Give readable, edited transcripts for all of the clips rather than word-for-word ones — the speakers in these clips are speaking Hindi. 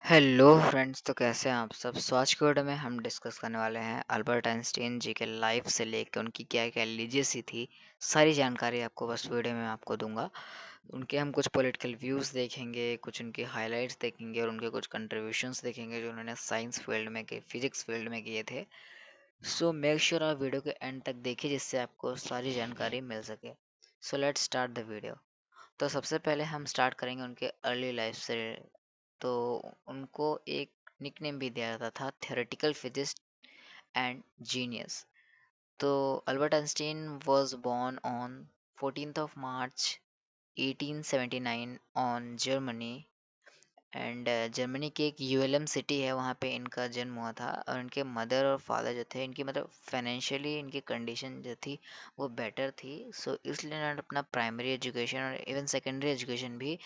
हेलो फ्रेंड्स, तो कैसे हैं आप सब। सो आज के वीडियो में हम डिस्कस करने वाले हैं अल्बर्ट आइंस्टीन जी के लाइफ से लेकर उनकी क्या क्या लीजेसी थी। सारी जानकारी आपको बस वीडियो में आपको दूंगा। उनके हम कुछ पॉलिटिकल व्यूज़ देखेंगे, कुछ उनके हाइलाइट्स देखेंगे और उनके कुछ कंट्रीब्यूशंस देखेंगे जो उन्होंने साइंस फील्ड में किए, फिजिक्स फील्ड में किए थे। सो मेक श्योर आप वीडियो के एंड तक देखिए जिससे आपको सारी जानकारी मिल सके। So let's start the video. तो सबसे पहले हम स्टार्ट करेंगे उनके अर्ली लाइफ से। तो उनको एक निकनेम भी दिया जाता था, थ्योरेटिकल फिजिस्ट एंड जीनियस। तो Albert Einstein was born on 14th of March 1879 on Germany. And Germany की एक यूएलएम सिटी है, वहाँ पे इनका जन्म हुआ था। और इनके मदर और फादर जो थे, इनकी मतलब फाइनेंशियली इनकी कंडीशन जो थी वो बेटर थी। सो इसलिए इन्होंने अपना प्राइमरी एजुकेशन और इवन सेकेंडरी एजुकेशन भी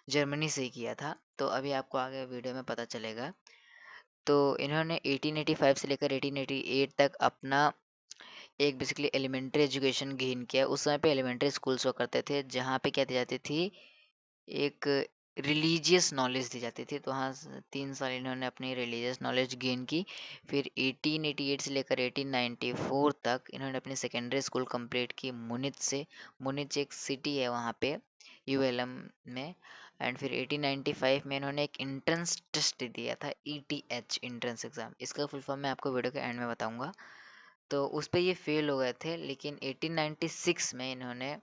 जर्मनी से ही किया था। तो अभी आपको आगे वीडियो में पता चलेगा। तो इन्होंने 1885 से लेकर 1888 तक अपना एक बेसिकली एलिमेंट्री एजुकेशन गेन किया। उस समय पे एलिमेंट्री स्कूल्स हुआ करते थे जहाँ पे क्या दी जाती थी, एक रिलीजियस नॉलेज दी जाती थी। तो हाँ, 3 साल इन्होंने अपनी रिलीजियस नॉलेज गेन की। फिर 1888 से लेकर 1894 तक इन्होंने अपनी सेकेंडरी स्कूल कंप्लीट की मुनिच से। मुनिच एक सिटी है वहाँ पे यूएलएम में। एंड फिर 1895 में इन्होंने एक एंट्रेंस टेस्ट दिया था, ईटीएच एंट्रेंस एग्जाम। इसका फुल फॉर्म मैं आपको वीडियो के एंड में बताऊंगा। तो उस पे ये फेल हो गए थे, लेकिन 1896 में इन्होंने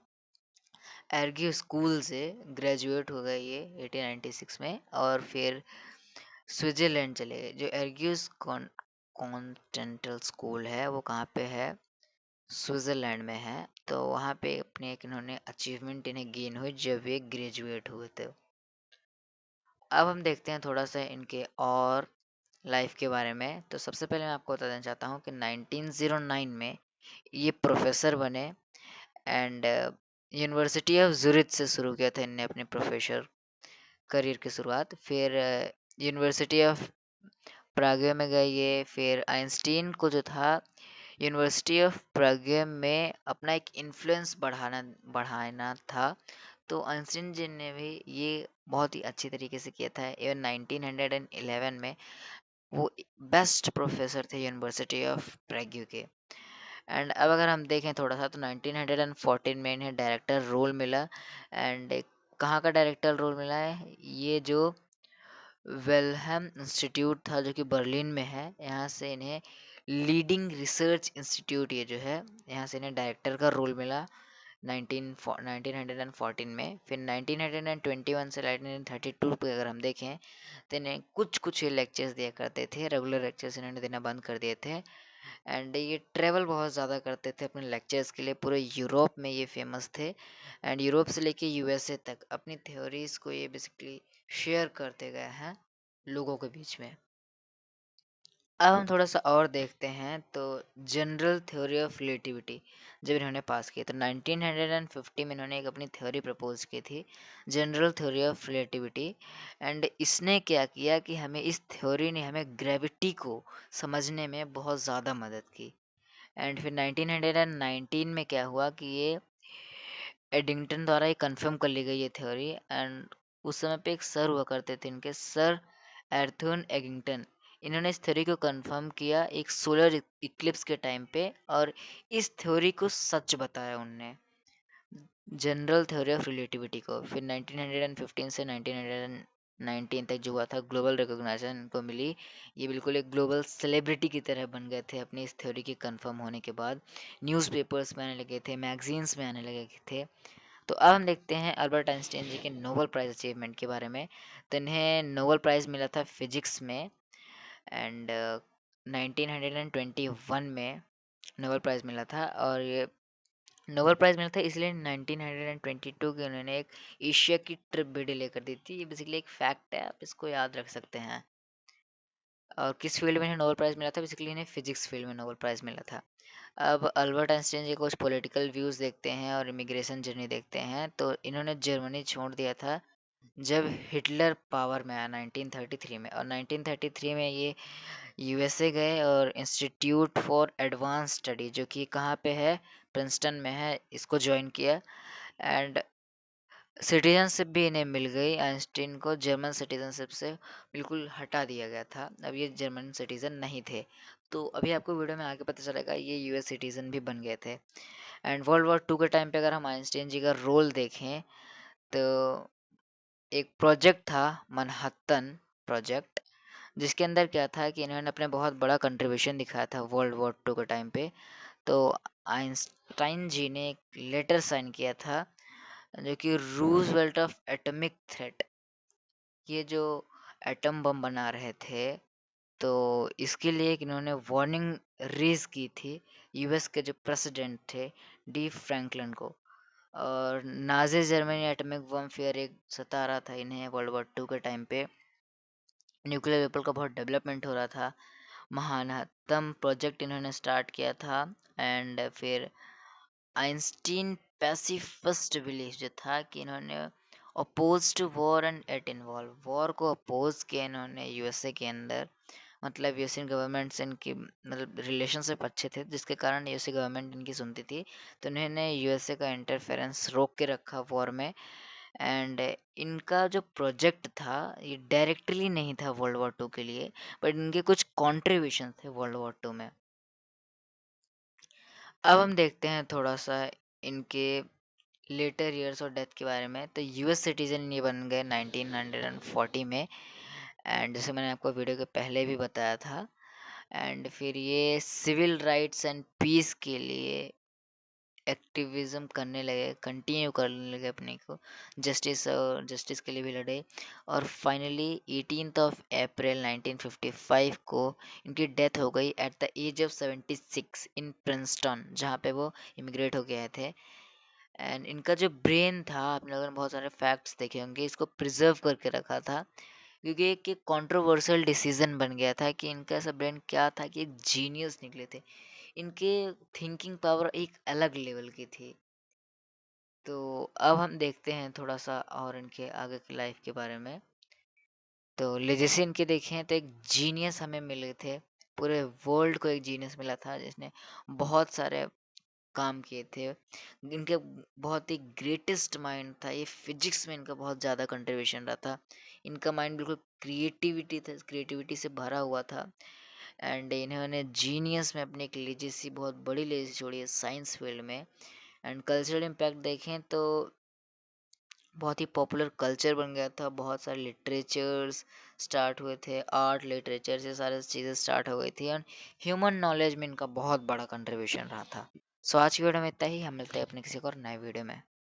एर्ग्यू स्कूल से ग्रेजुएट हो गए ये 1896 में। और फिर स्विट्जरलैंड चले गए। जो एर्ग्यूस कॉन्टिनेंटल स्कूल है वो कहाँ पे है, स्विट्जरलैंड में है। तो वहाँ पे अपने एक इन्होंने अचीवमेंट इन्हें गेन हुई जब ये ग्रेजुएट हुए थे। अब हम देखते हैं थोड़ा सा इनके और लाइफ के बारे में। तो सबसे पहले मैं आपको बता देना चाहता हूँ कि 1909 में ये प्रोफेसर बने। एंड यूनिवर्सिटी ऑफ ज़ुरिच से शुरू किया था इनने अपने प्रोफेसर करियर की शुरुआत। फिर यूनिवर्सिटी ऑफ प्रागे में गए ये। फिर आइंस्टीन को जो था यूनिवर्सिटी ऑफ प्रागे में अपना एक इन्फ्लुएंस बढ़ाना था। तो आइंस्टीन जी ने भी ये बहुत ही अच्छी तरीके से किया था। इवन 1911 में वो बेस्ट प्रोफेसर थे यूनिवर्सिटी ऑफ प्राग के। एंड अब अगर हम देखें थोड़ा सा, तो 1914 में इन्हें डायरेक्टर रोल मिला। एंड कहाँ का डायरेक्टर रोल मिला है, ये जो वेलहम इंस्टीट्यूट था जो कि बर्लिन में है, यहाँ से इन्हें लीडिंग रिसर्च इंस्टीट्यूट ये जो है, यहाँ से इन्हें डायरेक्टर का रोल मिला 1914 में। फिर 1921 से 1932 पे अगर हम देखें तो इन्हें कुछ कुछ लेक्चर्स दिया करते थे। रेगुलर लेक्चर्स इन्होंने देना बंद कर दिए थे। एंड ये ट्रेवल बहुत ज़्यादा करते थे अपने लेक्चर्स के लिए। पूरे यूरोप में ये फेमस थे। एंड यूरोप से लेके यूएसए तक अपनी थ्योरीज को ये बेसिकली शेयर करते गए हैं लोगों के बीच में। अब हम थोड़ा सा और देखते हैं। तो जनरल थ्योरी ऑफ रिलेटिविटी जब इन्होंने पास की तो 1950 में इन्होंने एक अपनी थ्योरी प्रपोज की थी, general theory of relativity. And इसने क्या किया कि हमें इस थ्योरी ने हमें ग्रेविटी को समझने में बहुत ज़्यादा मदद की। एंड फिर 1919 में क्या हुआ कि ये एडिंगटन द्वारा ये कंफर्म कर ली गई ये थ्योरी। एंड उस समय पे एक सर हुआ करते थे इनके, सर एर्थन एडिंगटन। इन्होंने इस थ्योरी को कंफर्म किया एक सोलर इक्लिप्स के टाइम पे, और इस थ्योरी को सच बताया उनने, जनरल थ्योरी ऑफ रिलेटिविटी को। फिर 1915 से 1919 तक जो हुआ था, ग्लोबल रिकॉग्निशन इनको मिली। ये बिल्कुल एक ग्लोबल सेलिब्रिटी की तरह बन गए थे अपनी इस थ्योरी के कंफर्म होने के बाद। न्यूज़पेपर्स में आने लगे थे, मैगजीन्स में आने लगे थे। तो अब हम देखते हैं अल्बर्ट आइंस्टाइन जी के नोबेल प्राइज अचीवमेंट के बारे में। तो इन्हें नोबेल प्राइज मिला था फिजिक्स में। एंड 1921 में नोबेल प्राइज मिला था। और ये नोबेल प्राइज मिला था इसलिए 1922 के उन्होंने एक एशिया की ट्रिप भी डिले कर दी थी। ये बेसिकली एक फैक्ट है, आप इसको याद रख सकते हैं। और किस फील्ड में इन्हें नोबेल प्राइज मिला था, बेसिकली इन्हें फिजिक्स फील्ड में नोबेल प्राइज मिला था। अब अल्बर्ट आइंस्टाइन जी कुछ पॉलिटिकल व्यूज देखते हैं और इमिग्रेशन जर्नी देखते हैं। तो इन्होंने जर्मनी छोड़ दिया था जब हिटलर पावर में आया 1933 में। और 1933 में ये यूएसए गए और इंस्टीट्यूट फॉर एडवांस स्टडी जो कि कहाँ पे है, प्रिंसटन में है, इसको ज्वाइन किया। एंड सिटीजनशिप भी इन्हें मिल गई। आइंस्टीन को जर्मन सिटीजनशिप से बिल्कुल हटा दिया गया था, अब ये जर्मन सिटीजन नहीं थे। तो अभी आपको वीडियो में आगे पता चलेगा ये यूएस सिटीजन भी बन गए थे। एंड वर्ल्ड वॉर 2 के टाइम पे अगर हम आइंस्टीन जी का रोल देखें तो एक प्रोजेक्ट था मनहट्टन प्रोजेक्ट, जिसके अंदर क्या था कि इन्होंने अपने बहुत बड़ा कंट्रीब्यूशन दिखाया था वर्ल्ड वॉर 2 के टाइम पे। तो आइंस्टाइन जी ने एक लेटर साइन किया था जो कि रूजवेल्ट ऑफ एटॉमिक थ्रेट, ये जो एटम बम बना रहे थे, तो इसके लिए एक इन्होंने वार्निंग रेज की थी यूएस के जो प्रेसिडेंट थे डी फ्रैंकलिन को। और Nazi Germany atomic bomb fair एक सता रहा था इन्हें वर्ल्ड वॉर 2 के टाइम पे। न्यूक्लियर वेपन का बहुत डेवलपमेंट हो रहा था। महानतम प्रोजेक्ट इन्होंने स्टार्ट किया था। एंड फिर आइंस्टीन पैसिफिस्ट बिलीफ जो था कि इन्होंने oppose to war and at involve, war को अपोज किया इन्होंने यूएसए के अंदर। मतलब यूएसए गवर्नमेंट से इनकी मतलब रिलेशनशिप अच्छे थे, जिसके कारण यूएसए गवर्नमेंट इनकी सुनती थी। तो इन्होंने यूएसए का इंटरफेरेंस रोक के रखा वॉर में। एंड इनका जो प्रोजेक्ट था ये डायरेक्टली नहीं था वर्ल्ड वॉर 2 के लिए, बट इनके कुछ कॉन्ट्रीब्यूशन थे वर्ल्ड वॉर 2 में। अब हम देखते हैं थोड़ा सा इनके लेटर ईयर्स और डेथ के बारे में। तो यूएस सिटीजन ये बन गए 1940 में। एंड जैसे मैंने आपको वीडियो के पहले भी बताया था। एंड फिर ये सिविल राइट्स एंड पीस के लिए एक्टिविज्म करने लगे, कंटिन्यू करने लगे अपने को, जस्टिस और जस्टिस के लिए भी लड़े। और फाइनली 18 ऑफ अप्रैल 1955 को इनकी डेथ हो गई at the age of 76 in Princeton, जहाँ पे वो इमिग्रेट हो गए थे। एंड इनका जो ब्रेन था, आप लोगों ने बहुत सारे फैक्ट्स देखे होंगे, इसको प्रिजर्व करके रखा था क्योंकि एक कंट्रोवर्शियल डिसीजन बन गया था कि इनका ऐसा ब्रेन क्या था कि एक जीनियस निकले थे। इनके थिंकिंग पावर एक अलग लेवल की थी। तो अब हम देखते हैं थोड़ा सा और इनके आगे की लाइफ के बारे में। तो लेजेसी इनके देखें तो एक जीनियस हमें मिले थे, पूरे वर्ल्ड को एक जीनियस मिला था जिसने बहुत सारे काम किए थे। इनके बहुत ही ग्रेटेस्ट माइंड था, ये फिजिक्स में इनका बहुत ज़्यादा कंट्रीब्यूशन रहा था। इनका माइंड बिल्कुल क्रिएटिविटी से भरा हुआ था। एंड इन्होंने जीनियस में अपनी एक लेजेसी, बहुत बड़ी लेजेसी छोड़ी है साइंस फील्ड में। एंड कल्चरल इम्पैक्ट देखें तो बहुत ही पॉपुलर कल्चर बन गया था, बहुत सारे लिटरेचर्स स्टार्ट हुए थे, आर्ट लिटरेचर से सारी चीज़ें स्टार्ट हो गई थी। एंड ह्यूमन नॉलेज में इनका बहुत बड़ा कंट्रीब्यूशन रहा था। सो आज की वीडियो में इतना ही, हम मिलते हैं अपने किसी और नए वीडियो में।